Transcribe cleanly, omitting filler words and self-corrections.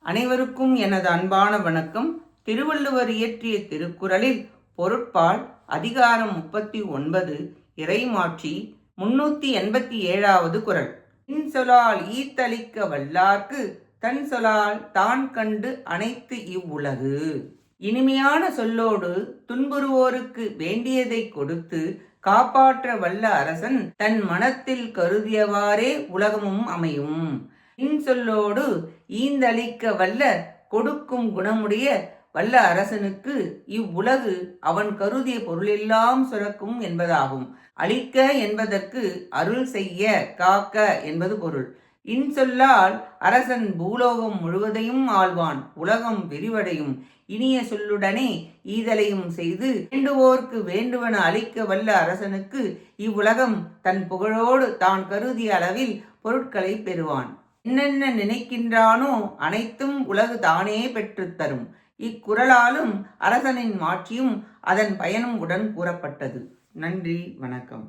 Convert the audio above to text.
அனைவருக்கும் எனது அன்பான வணக்கம். திருவள்ளுவர் இயற்றிய திருக்குறளில் பொருட்பால் அதிகாரம் 39 இறைமாட்சி 387வது குறள். இன்சொலால் ஈத்தளிக்க வல்லார்க்கு தன் சொலால் தான் கண்டு அனைத்து இவ்வுலகு. இனிமையான சொல்லோடு துன்புறுவோருக்கு வேண்டியதை கொடுத்து காப்பாற்ற வல்ல அரசன் தன் மனத்தில் கருதியவாறே உலகமும் அமையும். இன்சொல்லோடு ஈந்தளிக்க வல்ல கொடுக்கும் குணமுடைய வல்ல அரசனுக்கு இவ்வுலகு அவன் கருதிய பொருளெல்லாம் சுரக்கும் என்பதாகும். அளிக்க என்பதற்கு அருள் செய்ய, காக்க என்பது பொருள். இன்சொல்லால் அரசன் பூலோகம் முழுவதையும் ஆள்வான், உலகம் விரிவடையும். இனிய சொல்லுடனே ஈதலையும் செய்து வேண்டுவோர்க்கு வேண்டுவன அளிக்க வல்ல அரசனுக்கு இவ்வுலகம் தன் புகழோடு தான் கருதிய அளவில் பொருட்களை பெறுவான். என்னென்ன நினைக்கின்றானோ அனைத்தும் உலகு தானே பெற்றுத் தரும். இக்குறளாலும் அரசனின் மாட்சியும் அதன் பயனும் உடன் கூறப்பட்டது. நன்றி, வணக்கம்.